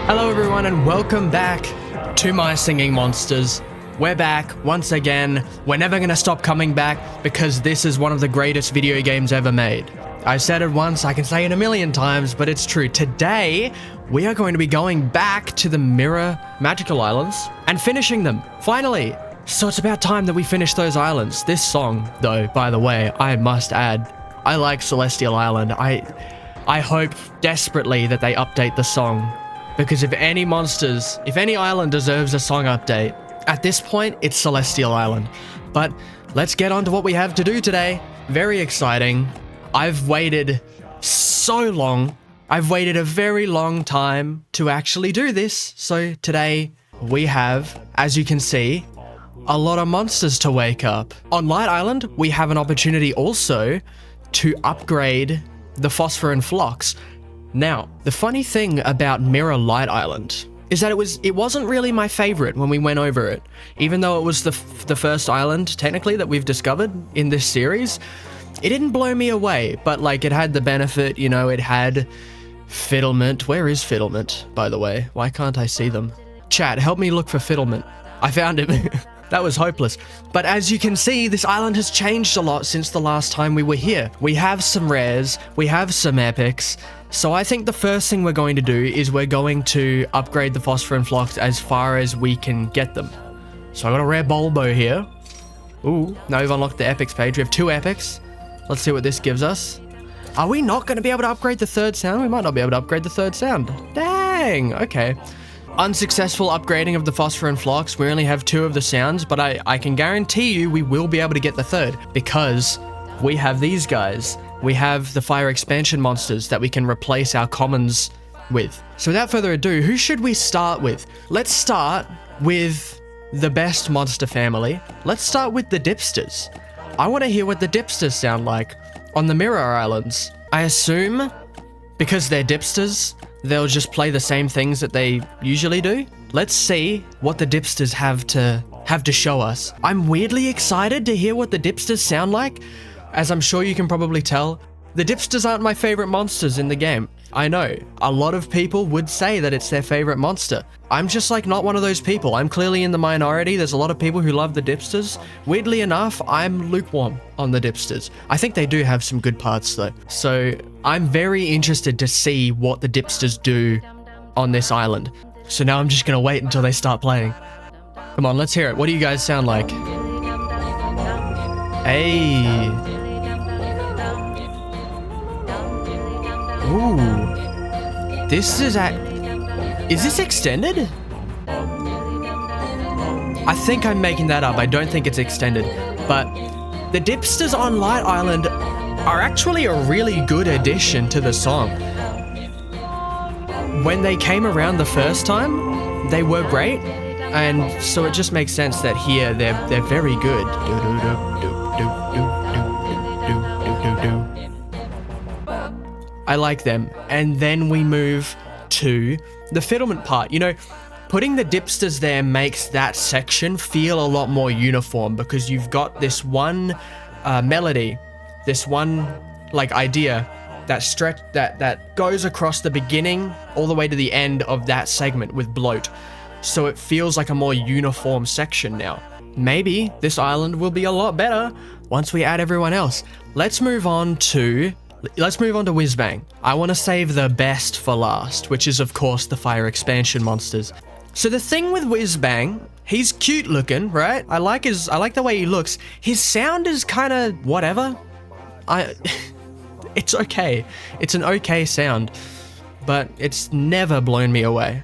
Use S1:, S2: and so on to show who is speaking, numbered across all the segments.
S1: Hello everyone and welcome back to my singing monsters. We're back once again. We're never gonna stop coming back because this is one of the greatest video games ever made. I said it once, I can say it a million times, but it's true. Today, we are going to be going back to the Mirror Magical Islands and finishing them, finally. So it's about time that we finish those islands. This song, though, by the way, I must add, I like Celestial Island. I hope desperately that they update the song, because if any island deserves a song update, at this point, it's Celestial Island. But let's get on to what we have to do today. Very exciting. I've waited so long. I've waited a very long time to actually do this. So today we have, as you can see, a lot of monsters to wake up. On Light Island, we have an opportunity also to upgrade the Phosphor and Phlox. Now, the funny thing about Mirror Light Island is that it wasn't really my favorite when we went over it. Even though it was the first island, technically, that we've discovered in this series, it didn't blow me away, but like it had the benefit, you know, it had Fiddlement. Where is Fiddlement, by the way? Why can't I see them? Chat, help me look for Fiddlement. I found him. That was hopeless. But as you can see, this island has changed a lot since the last time we were here. We have some rares, we have some epics. So I think the first thing we're going to do is we're going to upgrade the Phosphor and Phlox as far as we can get them. So I got a rare Bulbo here. Ooh, now we've unlocked the epics page. We have 2 epics. Let's see what this gives us. Are we not going to be able to upgrade the third sound? We might not be able to upgrade the third sound. Dang, okay. Unsuccessful upgrading of the Phosphor and Phlox. We only have 2 of the sounds, but I can guarantee you we will be able to get the third because we have these guys. We have the fire expansion monsters that we can replace our commons with. So without further ado, who should we start with? Let's start with the best monster family. Let's start with the dipsters. I want to hear what the dipsters sound like on the Mirror Islands. I assume because they're dipsters, they'll just play the same things that they usually do. Let's see what the dipsters have to show us. I'm weirdly excited to hear what the dipsters sound like. As I'm sure you can probably tell, the dipsters aren't my favorite monsters in the game. I know, a lot of people would say that it's their favorite monster. I'm just like not one of those people. I'm clearly in the minority. There's a lot of people who love the dipsters. Weirdly enough, I'm lukewarm on the dipsters. I think they do have some good parts though. So I'm very interested to see what the dipsters do on this island. So now I'm just gonna wait until they start playing. Come on, let's hear it. What do you guys sound like? Hey. Ooh. This is this extended? I think I'm making that up. I don't think it's extended. But the dipsters on Light Island are actually a really good addition to the song. When they came around the first time, they were great. And so it just makes sense that here they're very good. I like them. And then we move to the fiddlement part. You know, putting the dipsters there makes that section feel a lot more uniform because you've got this one melody, this one like idea that goes across the beginning all the way to the end of that segment with bloat. So it feels like a more uniform section now. Maybe this island will be a lot better once we add everyone else. Let's move on to Whizbang. I want to save the best for last, which is of course the fire expansion monsters. So the thing with Whizbang, he's cute looking, right? I like the way he looks. His sound is kind of whatever. It's okay. It's an okay sound, but it's never blown me away.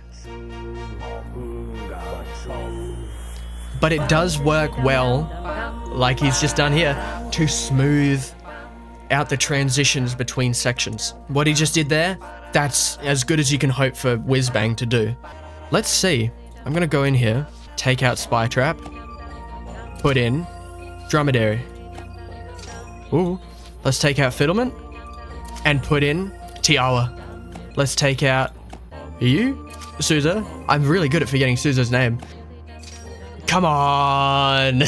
S1: But it does work well, like he's just done here, to smooth out the transitions between sections. What he just did there, that's as good as you can hope for Whizbang to do. Let's see. I'm gonna go in here, take out Spy Trap, put in Dromedary. Ooh, let's take out Fiddlement and put in Tiawa. Let's take out Souza. I'm really good at forgetting Souza's name. Come on.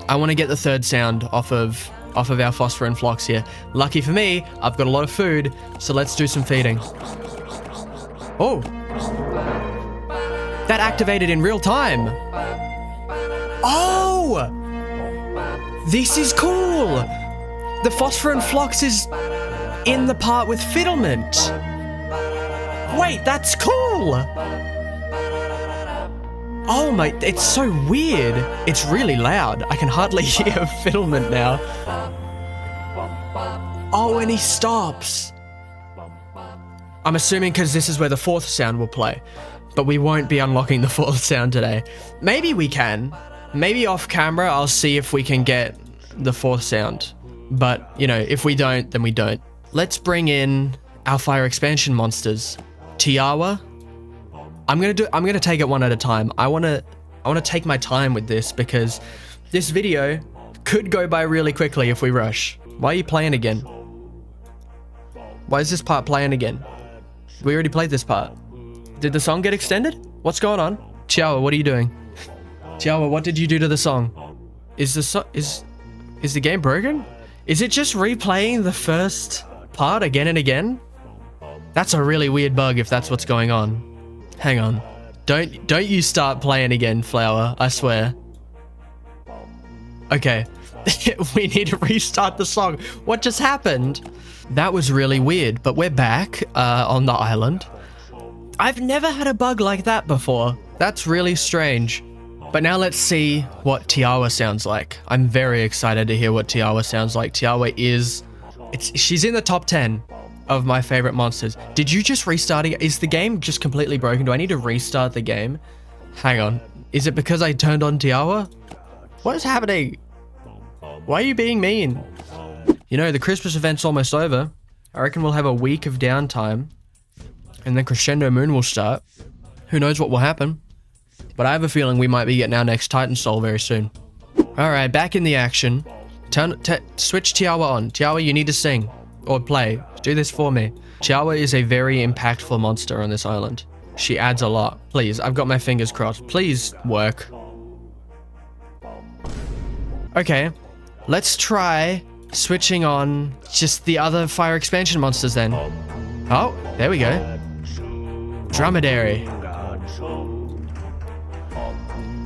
S1: I want to get the third sound off of our Phosphor and Phlox here. Lucky for me, I've got a lot of food, so let's do some feeding. Oh, That activated in real time. Oh! This is cool! The phosphor and flux is in the part with fiddlement. Wait, that's cool! Oh my, it's so weird. It's really loud. I can hardly hear fiddlement now. Oh, and he stops. I'm assuming because this is where the fourth sound will play. But we won't be unlocking the fourth sound today. Maybe we can. Maybe off camera, I'll see if we can get the fourth sound. But, you know, if we don't, then we don't. Let's bring in our fire expansion monsters. Tiawa. I'm gonna take it one at a time. I wanna take my time with this because this video could go by really quickly if we rush. Why are you playing again? Why is this part playing again? We already played this part. Did the song get extended? What's going on? Tiawa, what are you doing? Tiawa, what did you do to the song? Is the game broken? Is it just replaying the first part again and again? That's a really weird bug if that's what's going on. Hang on. Don't you start playing again, Flower. I swear. Okay. We need to restart the song. What just happened? That was really weird, but we're back on the island. I've never had a bug like that before. That's really strange. But now let's see what Tiawa sounds like. I'm very excited to hear what Tiawa sounds like. Tiawa she's in the top 10 of my favorite monsters. Did you just restart it? Is the game just completely broken? Do I need to restart the game? Hang on. Is it because I turned on Tiawa? What is happening? Why are you being mean? You know, the Christmas event's almost over. I reckon we'll have a week of downtime. And then Crescendo Moon will start. Who knows what will happen? But I have a feeling we might be getting our next Titansoul very soon. Alright, back in the action. Switch Tiawa on. Tiawa, you need to sing. Or play. Do this for me. Tiawa is a very impactful monster on this island. She adds a lot. Please, I've got my fingers crossed. Please work. Okay, let's try switching on just the other fire expansion monsters then. Oh, there we go. Dromedary.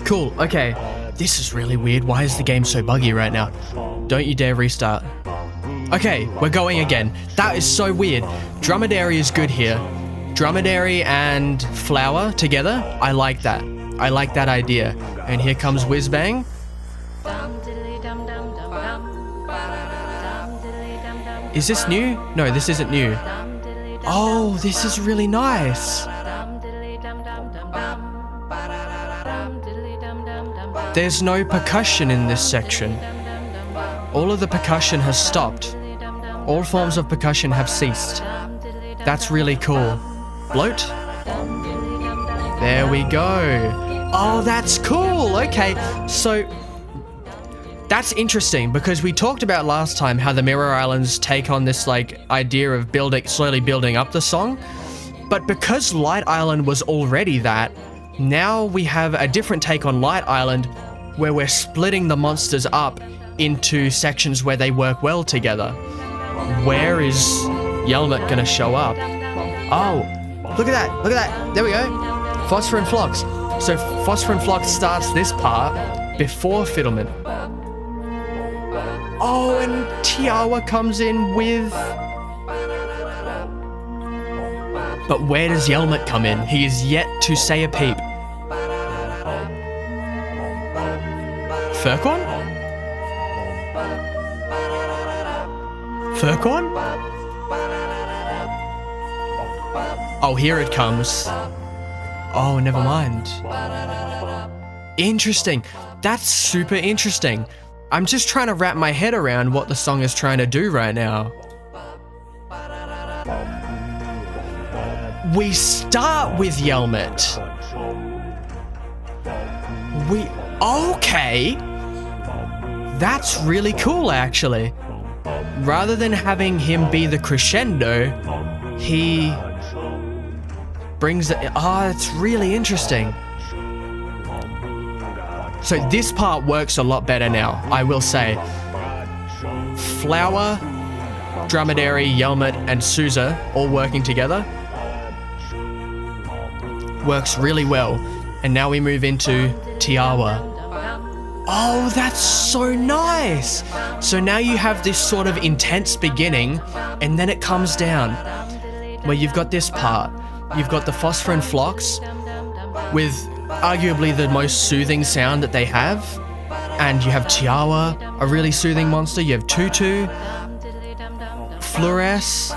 S1: Cool, okay. This is really weird. Why is the game so buggy right now? Don't you dare restart. Okay, we're going again. That is so weird. Dromedary is good here. Dromedary and Flower together. I like that. I like that idea. And here comes Whizbang. Is this new? No, this isn't new. Oh, this is really nice. There's no percussion in this section. All of the percussion has stopped. All forms of percussion have ceased. That's really cool. Bloat? There we go. Oh, that's cool. Okay, so that's interesting because we talked about last time how the Mirror Islands take on this like idea of slowly building up the song. But because Light Island was already that, now we have a different take on Light Island where we're splitting the monsters up into sections where they work well together. Where is Yelmet gonna show up? Oh, look at that, look at that. There we go. Phosphor and Flux. So Phosphor and Flux starts this part before Fiddlement. Oh, and Tiawa comes in with... But where does Yelmet come in? He is yet to say a peep. Furcorn? Furcorn? Oh, here it comes. Oh, never mind. Interesting. That's super interesting. I'm just trying to wrap my head around what the song is trying to do right now. We start with Yelmet. Okay. That's really cool, actually. Rather than having him be the crescendo, he brings it. Oh, it's really interesting. So this part works a lot better now, I will say. Flower, Dromedary, Yelmet, and Sousa all working together. works really well. And now we move into Tiawa. Oh, that's so nice. So now you have this sort of intense beginning, and then it comes down where you've got this part. You've got the phosphor and phlox with arguably the most soothing sound that they have. And you have Tiawa, a really soothing monster. You have Tutu, Flores,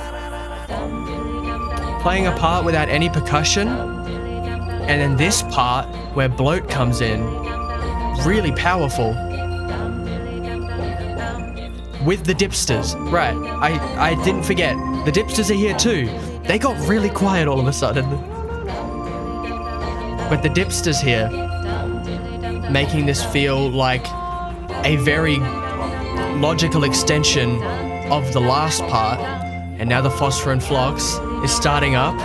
S1: playing a part without any percussion. And then this part where Bloat comes in, really powerful. With the dipsters, right, I didn't forget, the dipsters are here too. They got really quiet all of a sudden. But the dipsters here, making this feel like a very logical extension of the last part. And now the phosphor and phlox is starting up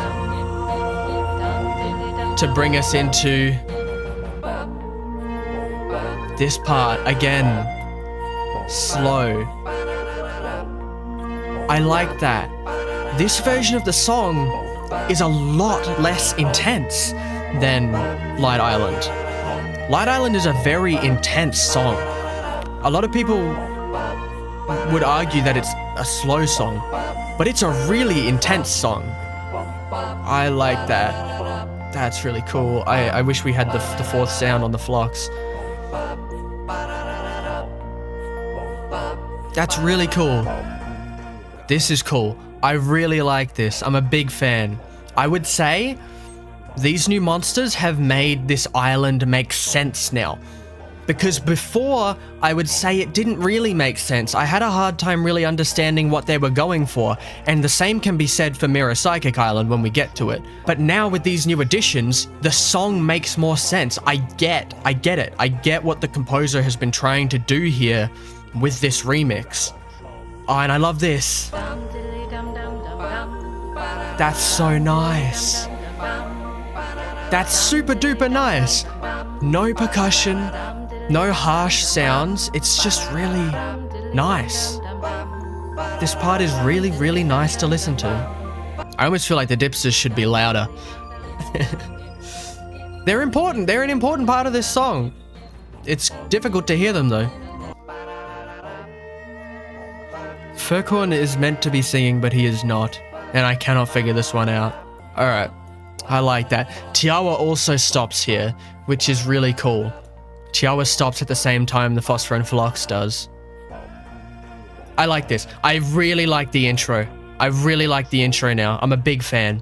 S1: to bring us into this part again. Slow. I like that. This version of the song is a lot less intense than Light Island. Light Island is a very intense song. A lot of people would argue that it's a slow song, but it's a really intense song. I like that. That's really cool. I wish we had the fourth sound on the phlox. That's really cool. This is cool. I really like this. I'm a big fan. I would say these new monsters have made this island make sense now. Because before, I would say it didn't really make sense. I had a hard time really understanding what they were going for, and the same can be said for Mirror Psychic Island when we get to it. But now with these new additions, the song makes more sense. I get it. I get what the composer has been trying to do here with this remix. Oh, and I love this. That's so nice. That's super duper nice. No percussion, no harsh sounds. It's just really nice. This part is really, really nice to listen to. I almost feel like the dipsters should be louder. They're important. They're an important part of this song. It's difficult to hear them though. Furcorn is meant to be singing, but he is not. And I cannot figure this one out. Alright. I like that. Tiawa also stops here, which is really cool. Tiawa stops at the same time the phosphor and phlox does. I like this. I really like the intro. I really like the intro now. I'm a big fan.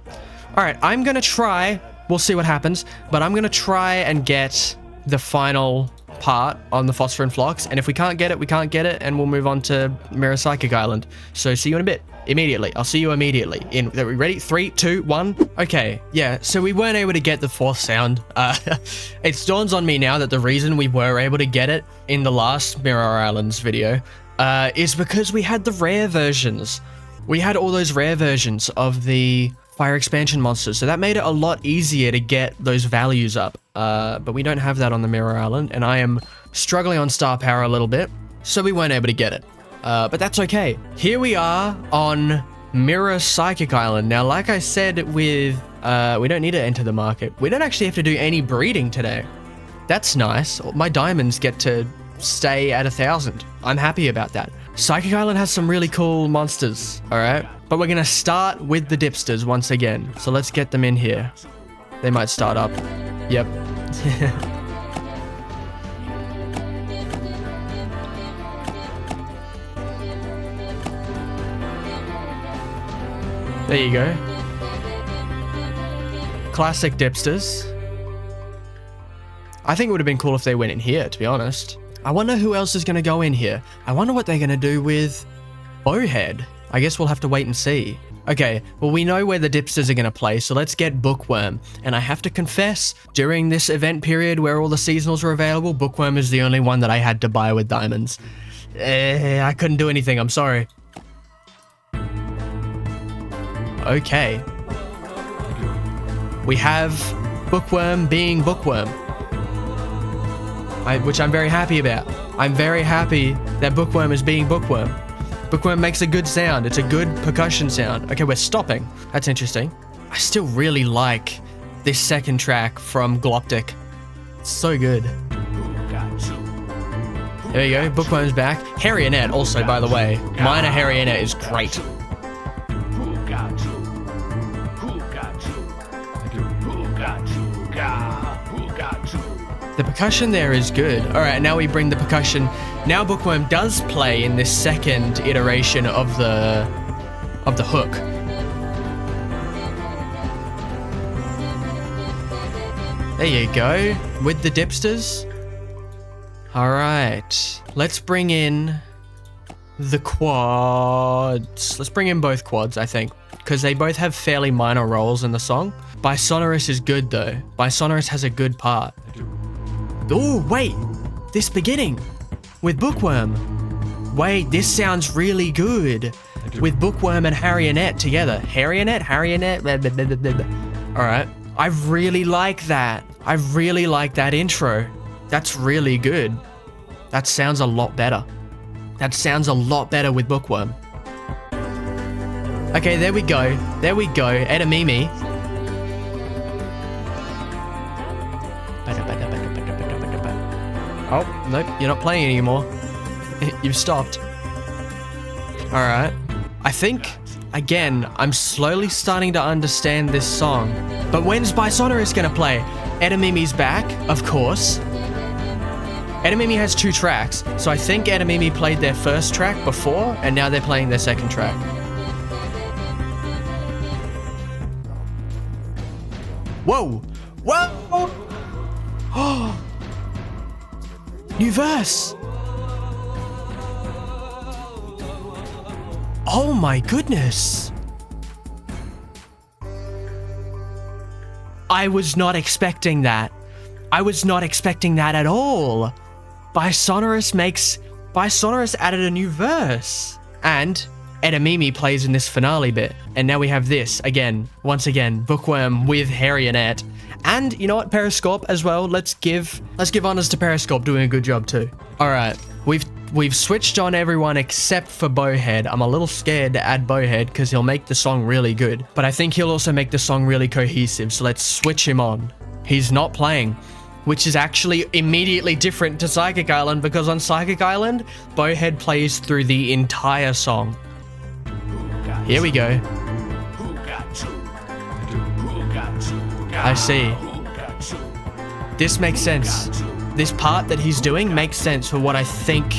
S1: Alright, I'm gonna try, we'll see what happens, but I'm gonna try and get the final part on the phosphor and phlox, and if we can't get it, we can't get it, and we'll move on to Mirror Psychic Island. So see you in a bit. Immediately. I'll see you immediately. Are we ready? 3, 2, 1. Okay, yeah, so we weren't able to get the fourth sound. It dawns on me now that the reason we were able to get it in the last Mirror Islands video is because we had the rare versions. We had all those rare versions of the fire expansion monsters, so that made it a lot easier to get those values up. But we don't have that on the Mirror Island, and I am struggling on star power a little bit, so we weren't able to get it. But that's okay. Here we are on Mirror Psychic Island. Now, like I said with, we don't need to enter the market. We don't actually have to do any breeding today. That's nice. My diamonds get to stay at 1,000. I'm happy about that. Psychic Island has some really cool monsters, alright? But we're gonna start with the dipsters once again. So let's get them in here. They might start up. Yep. There you go. Classic dipsters. I think it would have been cool if they went in here, to be honest. I wonder who else is going to go in here. I wonder what they're going to do with Boohead. I guess we'll have to wait and see. Okay, well, we know where the dipsters are going to play, so let's get Bookworm. And I have to confess, during this event period where all the seasonals were available, Bookworm is the only one that I had to buy with diamonds. I couldn't do anything, I'm sorry. Okay. We have Bookworm being Bookworm. Which I'm very happy about. I'm very happy that Bookworm is being Bookworm. Bookworm makes a good sound. It's a good percussion sound. Okay, we're stopping. That's interesting. I still really like this second track from Gloptic. It's so good. There you go, Bookworm's back. Harrionette also, by the way. Minor Harrionette is great. The percussion there is good. Alright, now we bring the percussion. Now Bookworm does play in this second iteration of the hook. There you go, with the dipsters. Alright, let's bring in the quads. Let's bring in both quads, I think, because they both have fairly minor roles in the song. Bisonorous is good though. Bisonorous has a good part. Oh, wait, this beginning with Bookworm. Wait, this sounds really good with Bookworm and Harrionette together. Harrionette? Alright, I really like that. I really like that intro. That's really good. That sounds a lot better. That sounds a lot better with Bookworm. Okay, there we go. There we go. Edamame. Oh, nope, you're not playing anymore. You've stopped. Alright. I think, again, I'm slowly starting to understand this song. But when's Bisonorous gonna play? Edamame's back, of course. Edamame has 2 tracks, so I think Edamame played their first track before, and now they're playing their second track. Whoa! Whoa! Oh! New verse! Oh my goodness! I was not expecting that. I was not expecting that at all. Bisonorous added a new verse. And Edamame plays in this finale bit. And now we have this again, once again, Bookworm with Harrionette. And you know what, Periscope as well. Let's give honors to Periscope doing a good job too. Alright, we've switched on everyone except for Boohead. I'm a little scared to add Boohead because he'll make the song really good. But I think he'll also make the song really cohesive, so let's switch him on. He's not playing, which is actually immediately different to Psychic Island because on Psychic Island, Boohead plays through the entire song. Here we go. I see. This makes sense. This part that he's doing makes sense for what I think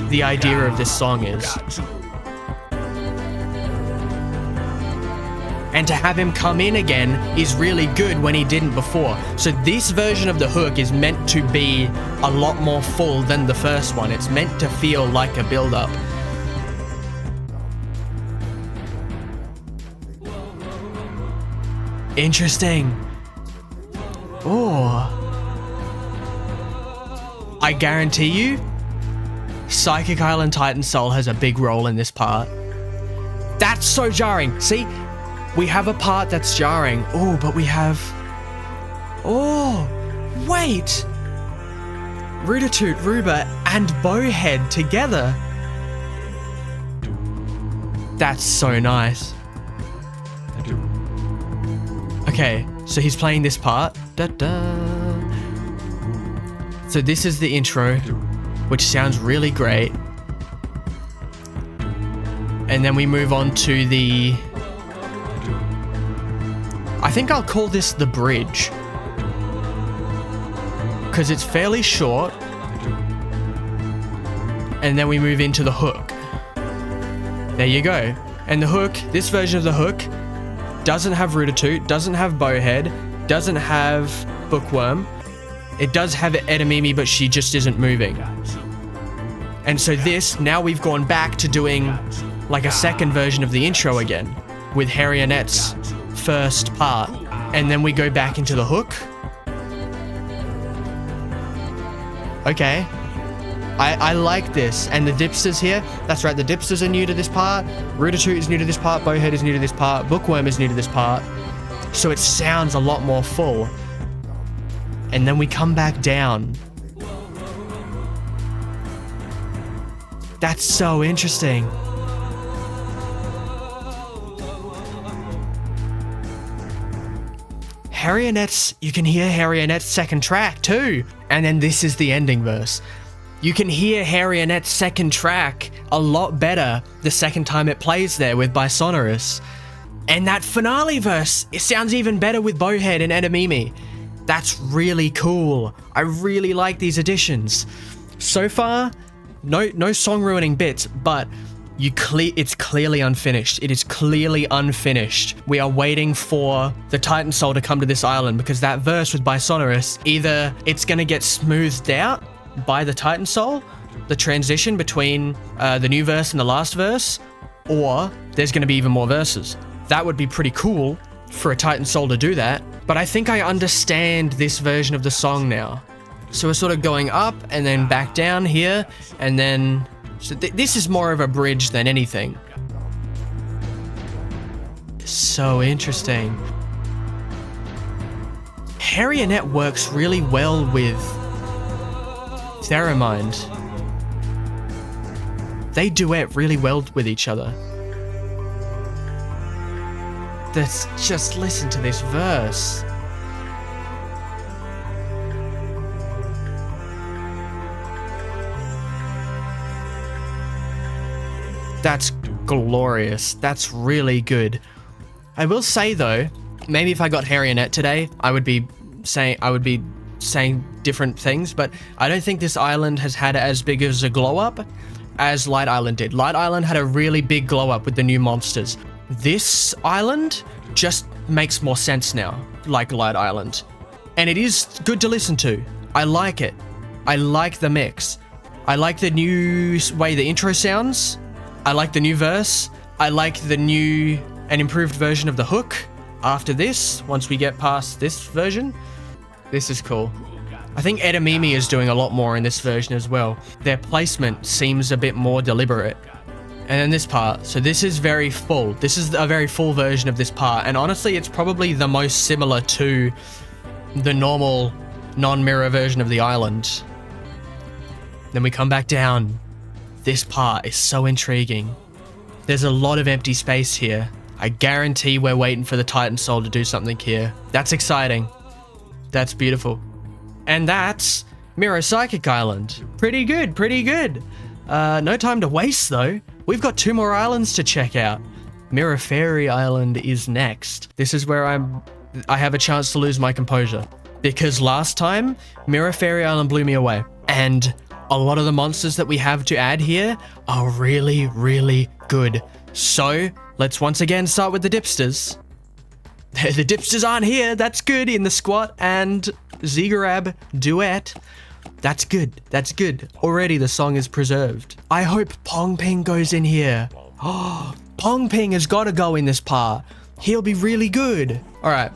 S1: the idea of this song is. And to have him come in again is really good when he didn't before. So this version of the hook is meant to be a lot more full than the first one. It's meant to feel like a build-up. Interesting. Oh. I guarantee you, Psychic Island Titansoul has a big role in this part. That's so jarring. See, we have a part that's jarring. Oh, but we have... Oh, wait. Ruditoot, Ruba, and Boohead together. That's so nice. Okay, so he's playing this part. Da-da. So this is the intro, which sounds really great. And then we move on to the... I think I'll call this the bridge. Because it's fairly short. And then we move into the hook. There you go. And the hook, this version of the hook, doesn't have Ruditoot, doesn't have Boohead, doesn't have Bookworm. It does have Edamame, but she just isn't moving. And so this, now we've gone back to doing like a second version of the intro again, with Harrionette's first part. And then we go back into the hook. Okay. I like this. And the dipsters here, that's right, the dipsters are new to this part. Ruditoot is new to this part. Boohead is new to this part. Bookworm is new to this part. So it sounds a lot more full. And then we come back down. That's so interesting. you can hear Harionet's second track too. And then this is the ending verse. You can hear Harionet's second track a lot better the second time it plays there with Bisonorous. And that finale verse, it sounds even better with Boohead and Edamame. That's really cool. I really like these additions. So far, no song ruining bits, but it's clearly unfinished. It is clearly unfinished. We are waiting for the Titansoul to come to this island because that verse with Bisonorous, either it's gonna get smoothed out by the Titansoul, the transition between the new verse and the last verse, or there's gonna be even more verses. That would be pretty cool for a Titansoul to do that, but I think I understand this version of the song now. So we're sort of going up and then back down here, and then so this is more of a bridge than anything. So interesting. Harionet works really well with Theremin. They duet really well with each other. Just listen to this verse. That's glorious. That's really good. I will say though, maybe if I got Harionet today, I would be saying different things, but I don't think this island has had as big as a glow up as Light Island did. Light Island had a really big glow up with the new monsters. This island just makes more sense now, like Light Island. And it is good to listen to. I like it. I like the mix. I like the new way the intro sounds. I like the new verse. I like the new and improved version of the hook. After this, once we get past this version, this is cool. I think Edamame is doing a lot more in this version as well. Their placement seems a bit more deliberate. And then this part, so this is very full. This is a very full version of this part, and honestly, it's probably the most similar to the normal non-mirror version of the island. Then we come back down. This part is so intriguing. There's a lot of empty space here. I guarantee we're waiting for the Titansoul to do something here. That's exciting. That's beautiful. And that's Mirror Psychic Island. Pretty good, pretty good. No time to waste though. We've got 2 more islands to check out. Mirror Faerie Island is next. This is where I have a chance to lose my composure. Because last time, Mirror Faerie Island blew me away. And a lot of the monsters that we have to add here are really, really good. So, let's once again start with the dipsters. The dipsters aren't here, that's good, in the squat and Zigarab duet. That's good, that's good. Already the song is preserved. I hope Pong Ping goes in here. Oh, Pong Ping has got to go in this part. He'll be really good. All right,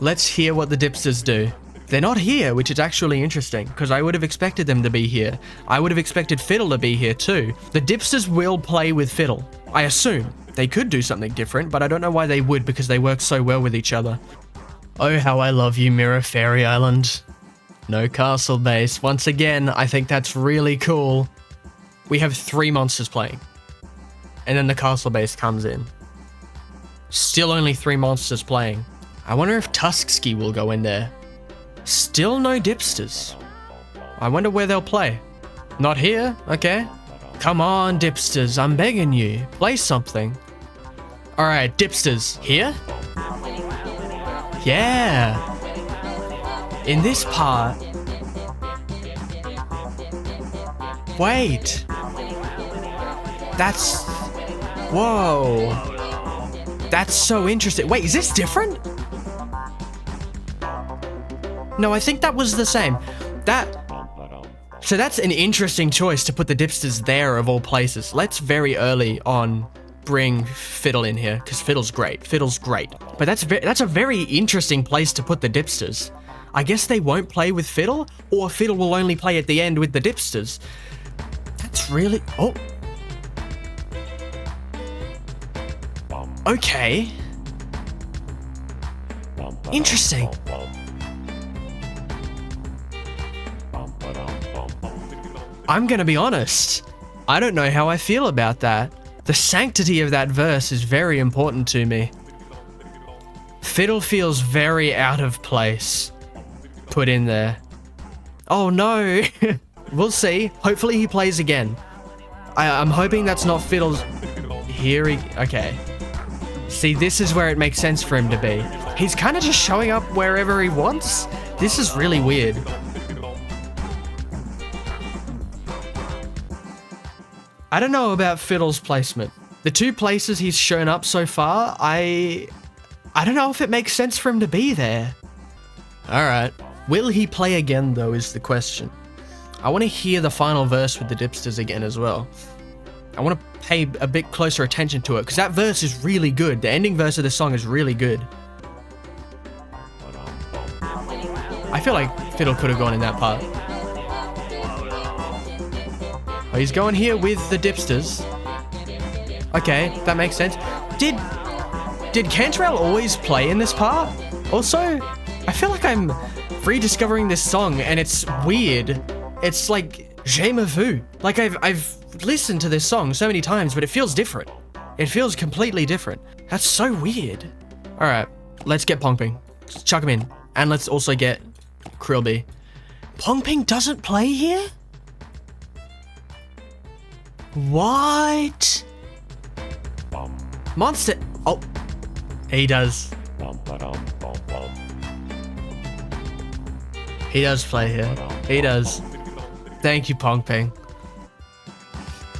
S1: let's hear what the dipsters do. They're not here, which is actually interesting, because I would have expected them to be here. I would have expected Fiddle to be here too. The dipsters will play with Fiddle, I assume. They could do something different, but I don't know why they would, because they work so well with each other. Oh, how I love you, Mirror Faerie Island. No castle base. Once again, I think that's really cool. We have 3 monsters playing. And then the castle base comes in. Still only 3 monsters playing. I wonder if Tusky will go in there. Still no dipsters. I wonder where they'll play. Not here? Okay. Come on, dipsters. I'm begging you. Play something. Alright, dipsters. Here? Yeah. In this part... Wait. That's... Whoa. That's so interesting. Wait, is this different? No, I think that was the same. So that's an interesting choice to put the dipsters there of all places. Let's very early on bring Fiddle in here, because Fiddle's great. Fiddle's great. But that's a very interesting place to put the dipsters. I guess they won't play with Fiddle, or Fiddle will only play at the end with the dipsters. That's really... Oh. Okay. Interesting. I'm gonna be honest. I don't know how I feel about that. The sanctity of that verse is very important to me. Fiddle feels very out of place. Put in there. Oh no. We'll see. Hopefully he plays again. I'm hoping that's not Fiddle's... Okay. See, this is where it makes sense for him to be. He's kind of just showing up wherever he wants. This is really weird. I don't know about Fiddle's placement. The 2 places he's shown up so far, I don't know if it makes sense for him to be there. Alright. Will he play again, though, is the question. I want to hear the final verse with the dipsters again as well. I want to pay a bit closer attention to it, because that verse is really good. The ending verse of the song is really good. I feel like Fiddle could have gone in that part. Oh, he's going here with the dipsters. Okay, that makes sense. Did Cantrell always play in this part? Also, I feel like I'm rediscovering this song and it's weird. It's like jamais vu. Like I've listened to this song so many times, but it feels different. It feels completely different. That's so weird. All right, let's get Pong Ping. Just chuck him in, and let's also get krillby. Pong Ping doesn't play here? What? Monster. Oh, he does. He does play here. He does. Thank you, Pong Ping.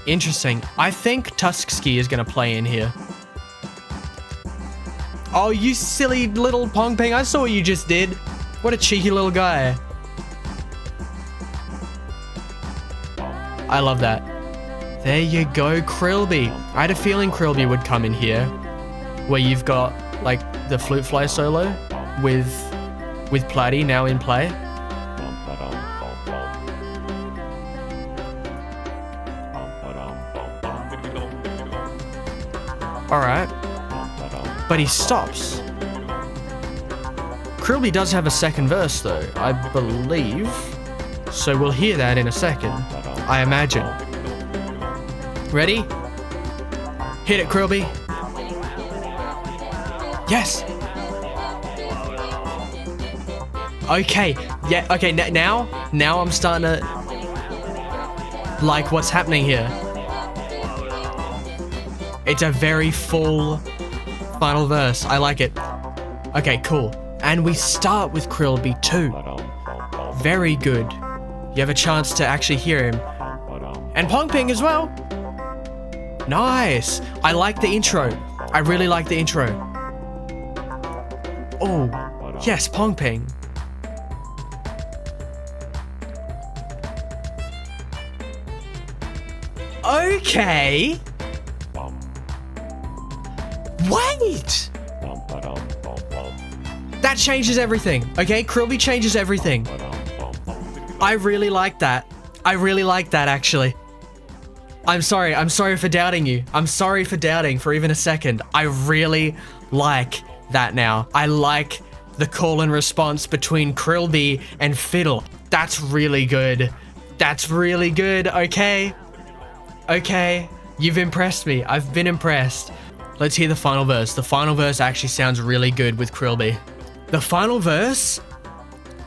S1: Interesting. I think Tusky is going to play in here. Oh, you silly little Pong Ping. I saw what you just did. What a cheeky little guy. I love that. There you go, krillby. I had a feeling krillby would come in here, where you've got like the flute fly solo with Platy now in play. All right, but he stops. Krillby does have a second verse though, I believe. So we'll hear that in a second, I imagine. Ready? Hit it, krillby. Yes. Okay. Yeah. Okay. Now I'm starting to like what's happening here. It's a very full final verse. I like it. Okay. Cool. And we start with krillby too. Very good. You have a chance to actually hear him. And Pong Ping as well. Nice. I like the intro. I really like the intro. Oh, yes, Pong Ping. Okay. Wait. That changes everything. Okay, krillby changes everything. I really like that. I really like that, actually. I'm sorry for doubting you. I'm sorry for doubting for even a second. I really like that now. I like the call and response between krillby and Fiddle. That's really good. That's really good, okay? Okay, you've impressed me. I've been impressed. Let's hear the final verse. The final verse actually sounds really good with krillby. The final verse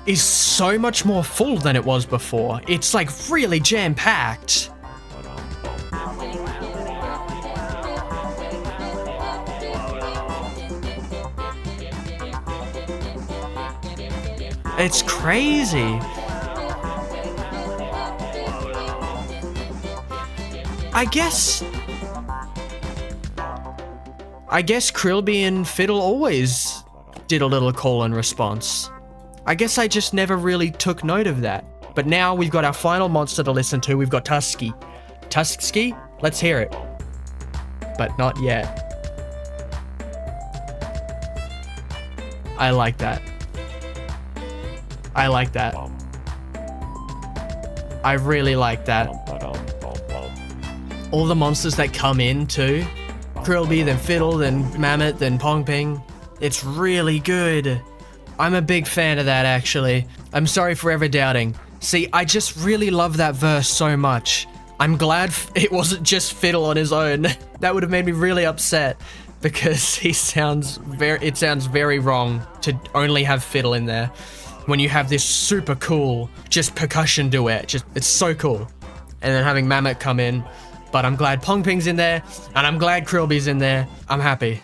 S1: is so much more full than it was before. It's like really jam-packed. It's crazy. I guess krillby and Fiddle always did a little call and response. I guess I just never really took note of that. But now we've got our final monster to listen to. We've got Tusky. Tusky, let's hear it. But not yet. I like that. I like that. I really like that. All the monsters that come in too. Krillby, then Fiddle, then Mammoth, then Pong Ping. It's really good. I'm a big fan of that, actually. I'm sorry for ever doubting. See, I just really love that verse so much. I'm glad it wasn't just Fiddle on his own. That would have made me really upset. because it sounds very wrong to only have fiddle in there when you have this super cool just percussion duet. It's so cool. And then having Mammoth come in, but I'm glad Pong Ping's in there, and I'm glad krillby's in there. I'm happy.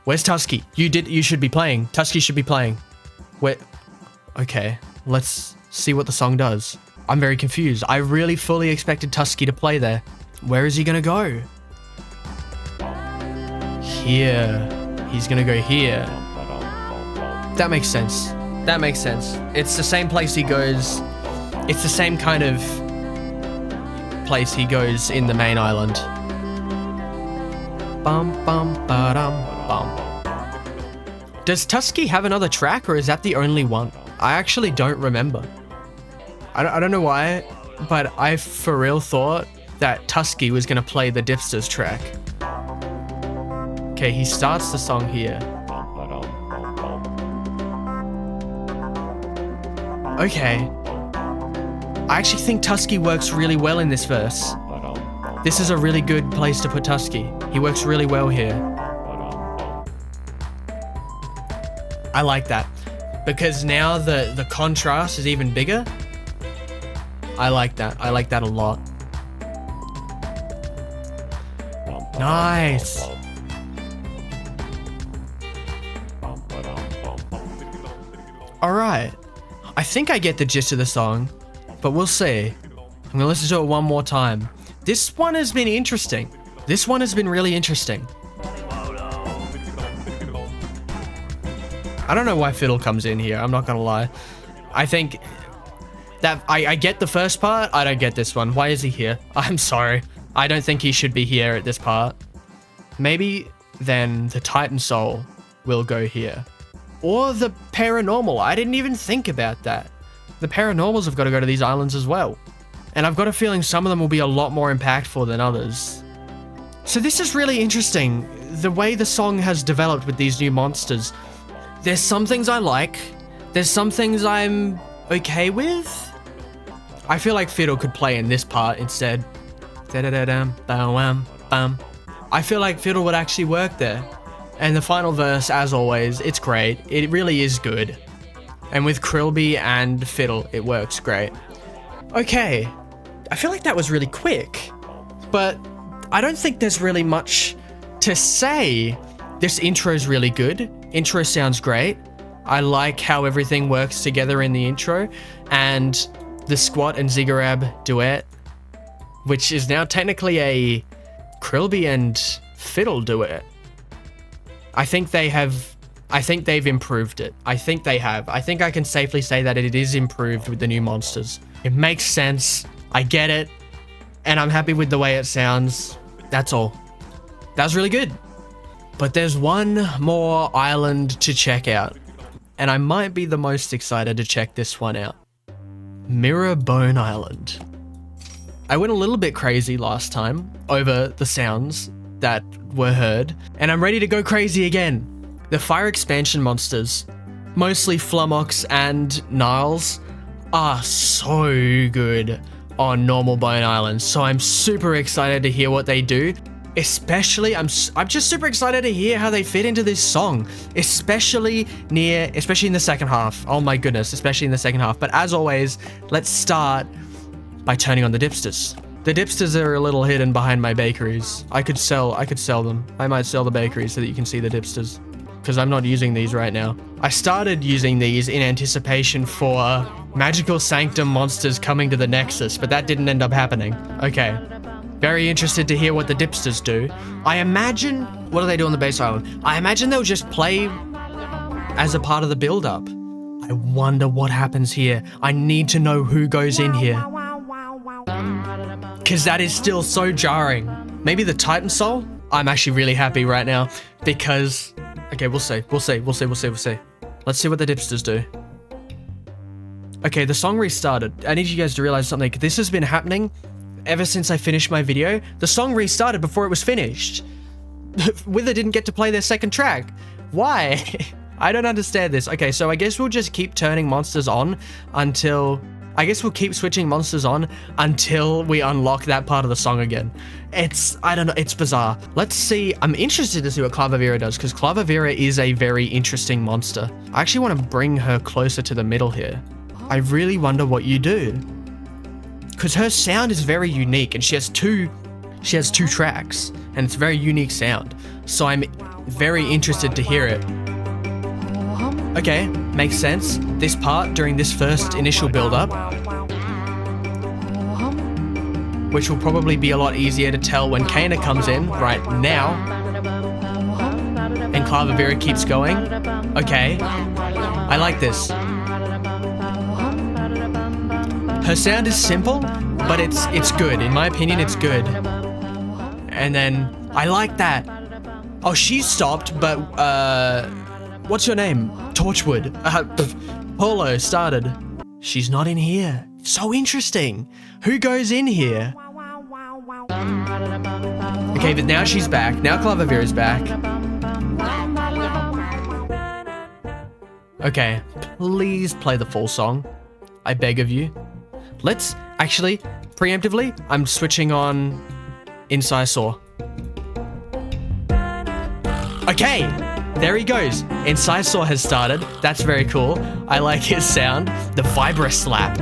S1: Where's Tusky? You should be playing. Tusky should be playing. Where? Okay, let's see what the song does. I'm very confused. I really fully expected Tusky to play there. Where is he gonna go? Here. He's gonna go here. That makes sense. That makes sense. It's the same place he goes. It's the same kind of place he goes in the main island. Bum bum ba-dum bum. Does Tusky have another track, or is that the only one? I actually don't remember. I don't know why, but I for real thought that Tusky was gonna play the Dipsters track. Okay, he starts the song here. Okay. I actually think Tusky works really well in this verse. This is a really good place to put Tusky. He works really well here. I like that. Because now the contrast is even bigger. I like that. I like that a lot. Nice. Alright. I think I get the gist of the song, but we'll see. I'm gonna listen to it one more time. This one has been interesting. This one has been really interesting. I don't know why fiddle comes in here, I'm not gonna lie. I think that I get the first part, I don't get this one. Why is he here? I'm sorry. I don't think he should be here at this part. Maybe then the Titansoul will go here. Or the paranormal. I didn't even think about that. The paranormals have got to go to these islands as well. And I've got a feeling some of them will be a lot more impactful than others. So this is really interesting. The way the song has developed with these new monsters. There's some things I like. There's some things I'm okay with. I feel like fiddle could play in this part instead. I feel like fiddle would actually work there. And the final verse, as always, it's great. It really is good. And with krillby and fiddle, it works great. Okay, I feel like that was really quick, but I don't think there's really much to say. This intro is really good. Intro sounds great. I like how everything works together in the intro, and the squat and ziggurat duet, which is now technically a krillby and fiddle duet. I think they've improved it. I think they have. I think I can safely say that it is improved with the new monsters. It makes sense. I get it. And I'm happy with the way it sounds. That's all. That was really good. But there's one more island to check out. And I might be the most excited to check this one out. Mirror Bone Island. I went a little bit crazy last time over the sounds that were heard, and I'm ready to go crazy again. The fire expansion monsters, mostly Flummox and Niles, are so good on normal Bone Island, so I'm super excited to hear what they do. Especially, I'm just super excited to hear how they fit into this song, especially in the second half. Oh my goodness, especially in the second half. But as always, let's start by turning on the dipsters. The dipsters are a little hidden behind my bakeries. I could sell them. I might sell the bakeries so that you can see the dipsters, because I'm not using these right now. I started using these in anticipation for Magical Sanctum monsters coming to the Nexus, but that didn't end up happening. Okay. Very interested to hear what the dipsters do. I imagine, what do they do on the base island? I imagine they'll just play as a part of the build-up. I wonder what happens here. I need to know who goes in here, because that is still so jarring. Maybe the Titansoul? I'm actually really happy right now because, okay, we'll see. Let's see what the dipsters do. Okay, the song restarted. I need you guys to realize something. This has been happening ever since I finished my video. The song restarted before it was finished. Wither didn't get to play their second track. Why? I don't understand this. Okay, so I guess we'll just keep turning monsters on until I guess we'll keep switching monsters on until we unlock that part of the song again. I don't know, it's bizarre. Let's see, I'm interested to see what Clava Vera does, because Clava Vera is a very interesting monster. I actually want to bring her closer to the middle here. I really wonder what you do. Because her sound is very unique, and she has two tracks, and it's a very unique sound. So I'm very interested to hear it. Okay, makes sense. This part during this first initial build-up, which will probably be a lot easier to tell when Kana comes in right now. And Clava Vera keeps going. Okay, I like this. Her sound is simple, but it's good. In my opinion, it's good. And then, I like that. Oh, she stopped, but, what's your name? Torchwood. Polo started. She's not in here. So interesting. Who goes in here? Okay, but now she's back. Now Clava Vera's back. Okay, please play the full song. I beg of you. Let's, actually, preemptively, I'm switching on Incisaur. Okay, there he goes. Incisaur has started. That's very cool. I like his sound. The vibra slap.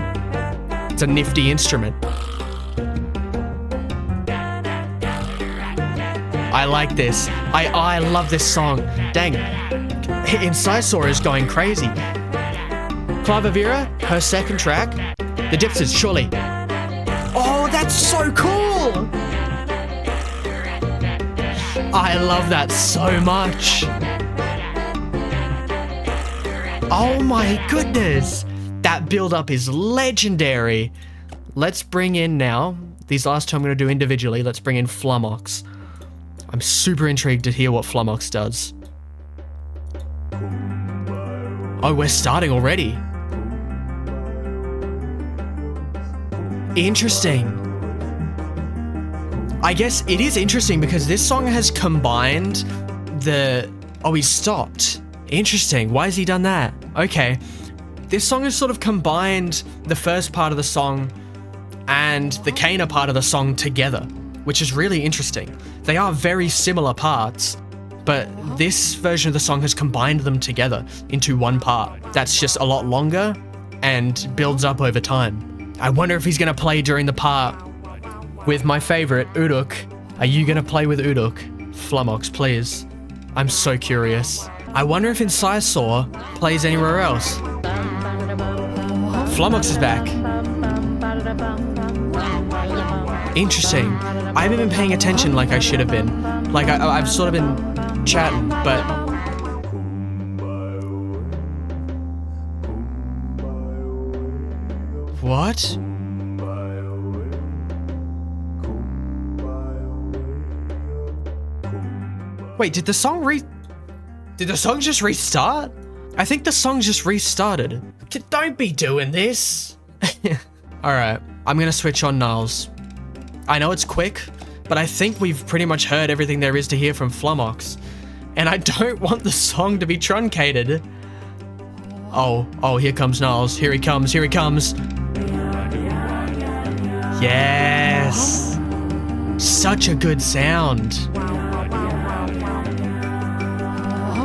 S1: It's a nifty instrument. I like this. I love this song. Dang. Incisaur is going crazy. Clava Vera, her second track. The dipsters, surely. Oh, that's so cool! I love that so much. Oh my goodness. That build-up is legendary. Let's bring in now, these last two I'm going to do individually, let's bring in Flummox. I'm super intrigued to hear what Flummox does. Oh, we're starting already. Interesting. I guess it is interesting because this song has combined the... Oh, he stopped. Interesting. Why has he done that? Okay. This song has sort of combined the first part of the song and the Kana part of the song together, which is really interesting. They are very similar parts, but this version of the song has combined them together into one part that's just a lot longer and builds up over time. I wonder if he's going to play during the part with my favorite, Uruk. Are you going to play with Uruk? Flummox, please. I'm so curious. I wonder if Incisaur plays anywhere else. Flummox is back. Interesting. I haven't been paying attention like I should have been. Like, I've sort of been chatting, but... What? Wait, did the song just restart? I think the song just restarted. Don't be doing this. Alright, I'm gonna switch on Niles. I know it's quick, but I think we've pretty much heard everything there is to hear from Flummox. And I don't want the song to be truncated. Oh, here comes Niles. Here he comes. Yes. Such a good sound.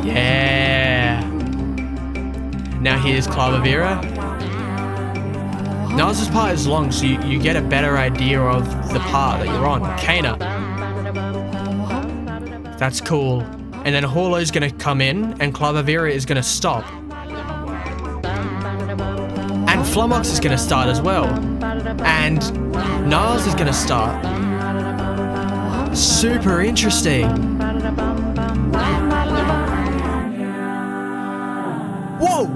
S1: Yeah. Now here's Clava Vera. Niles' part is long, so you get a better idea of the part that you're on. Kana. That's cool. And then Holo's gonna come in, and Clava Vera is gonna stop. And Flummox is gonna start as well. And Niles is gonna start. Super interesting. Whoa!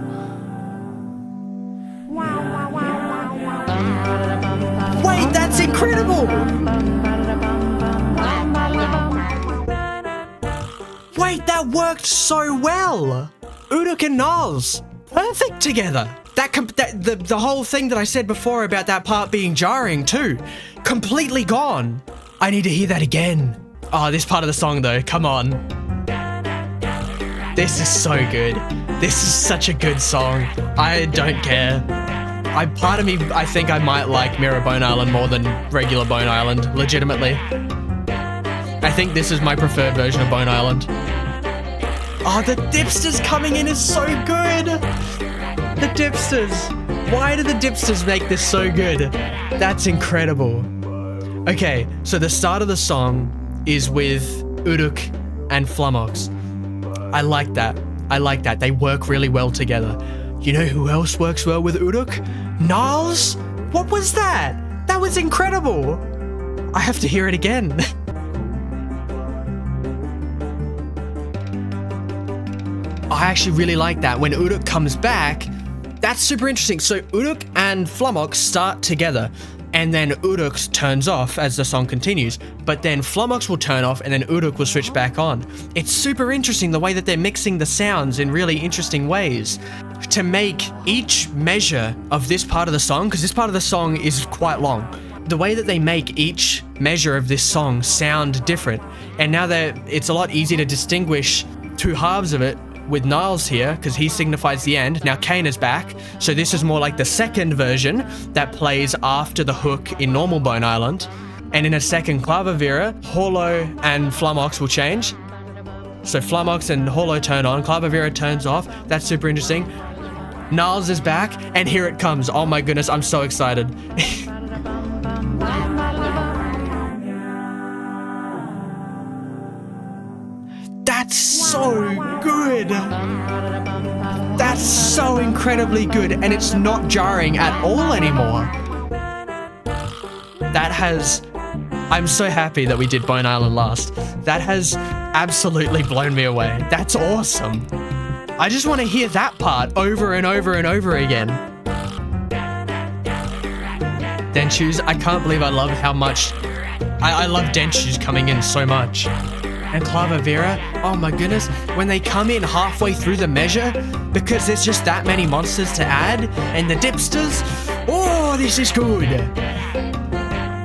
S1: Wait, that's incredible! Wait, that worked so well! Uruk and Niles, perfect together. The whole thing that I said before about that part being jarring too, completely gone. I need to hear that again. Oh, this part of the song though, come on. This is so good. This is such a good song. I don't care. Part of me, I think I might like Mirror Bone Island more than regular Bone Island, legitimately. I think this is my preferred version of Bone Island. Oh, the dipsters coming in is so good! The dipsters! Why do the dipsters make this so good? That's incredible. Okay, so the start of the song is with Uruk and Flamox. I like that. I like that. They work really well together. You know who else works well with Uruk? Niles? What was that? That was incredible. I have to hear it again. I actually really like that. When Uruk comes back, that's super interesting. So Uruk and Flamox start together, and then Uruk turns off as the song continues, but then Flamox will turn off and then Uruk will switch back on. It's super interesting the way that they're mixing the sounds in really interesting ways to make each measure of this part of the song, because this part of the song is quite long. The way that they make each measure of this song sound different, and now that it's a lot easier to distinguish two halves of it with Niles here, because he signifies the end. Now Kane is back, so this is more like the second version that plays after the hook in normal Bone Island. And in a second clava vera, Holo and Flamox will change. So Flamox and Holo turn on, clava vera turns off. That's super interesting. Niles is back, and here it comes. Oh my goodness, I'm so excited. That's so good. That's so incredibly good, and it's not jarring at all anymore. I'm so happy that we did Bone Island last. That has absolutely blown me away. That's awesome. I just want to hear that part over and over and over again. Denshoes, I can't believe I love how much... I love Denshoes coming in so much. And clava vera, oh my goodness, when they come in halfway through the measure, because there's just that many monsters to add, and the dipsters, oh, this is good.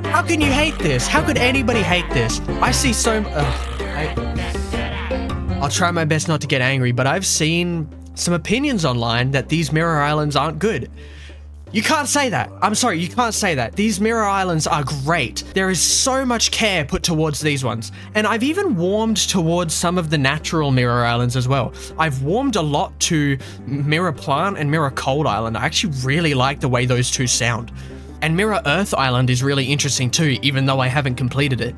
S1: How can you hate this? How could anybody hate this? I see so... I'll try my best not to get angry, but I've seen some opinions online that these Mirror Islands aren't good. You can't say that. I'm sorry, you can't say that. These Mirror Islands are great. There is so much care put towards these ones. And I've even warmed towards some of the natural Mirror Islands as well. I've warmed a lot to Mirror Plant and Mirror Cold Island. I actually really like the way those two sound. And Mirror Earth Island is really interesting too, even though I haven't completed it.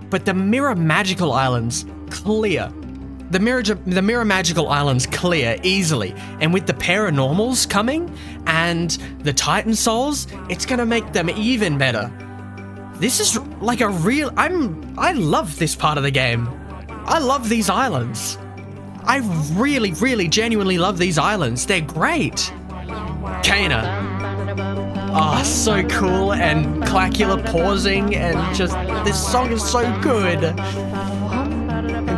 S1: But the Mirror Magical Islands, clear. The Mirror Magical Islands clear easily, and with the Paranormals coming and the Titansouls, it's gonna make them even better. This is like a real... I love this part of the game. I love these islands. I really, really genuinely love these islands. They're great. Kana. Oh, so cool, and Clacula pausing, and just... This song is so good.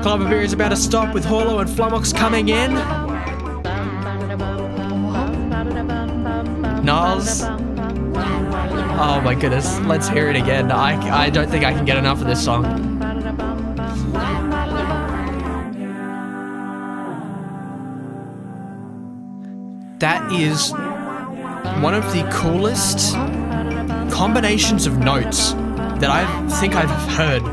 S1: Clava vera is about to stop with Holo and Flamox coming in. Niles. Oh my goodness, let's hear it again. I don't think I can get enough of this song. That is one of the coolest combinations of notes that I think I've heard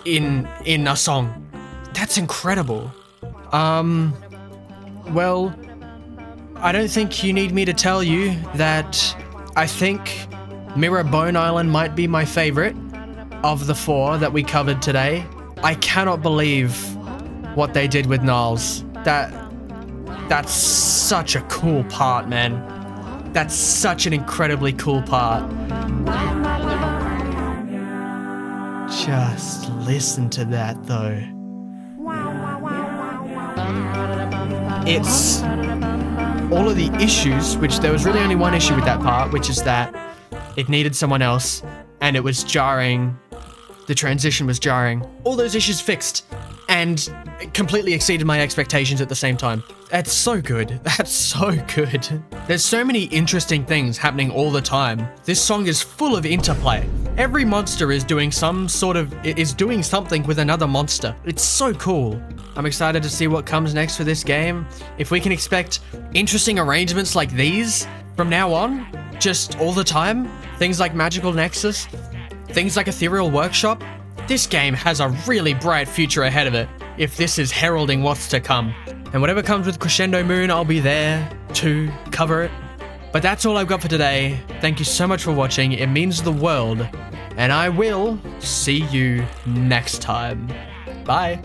S1: in a song. That's incredible. Well, I don't think you need me to tell you that I think Mirror Bone Island might be my favorite of the four that we covered today. I cannot believe what they did with Niles. That's such a cool part, man. That's such an incredibly cool part. Just listen to that, though. It's all of the issues, which there was really only one issue with that part, which is that it needed someone else, and it was jarring. The transition was jarring. All those issues fixed, and it completely exceeded my expectations at the same time. That's so good. That's so good. There's so many interesting things happening all the time. This song is full of interplay. Every monster is doing doing something with another monster. It's so cool. I'm excited to see what comes next for this game. If we can expect interesting arrangements like these, From now on, just all the time, things like Magical Nexus, things like Ethereal Workshop, this game has a really bright future ahead of it, if this is heralding what's to come. And whatever comes with Crescendo Moon, I'll be there to cover it. But that's all I've got for today. Thank you so much for watching, it means the world. And I will see you next time. Bye.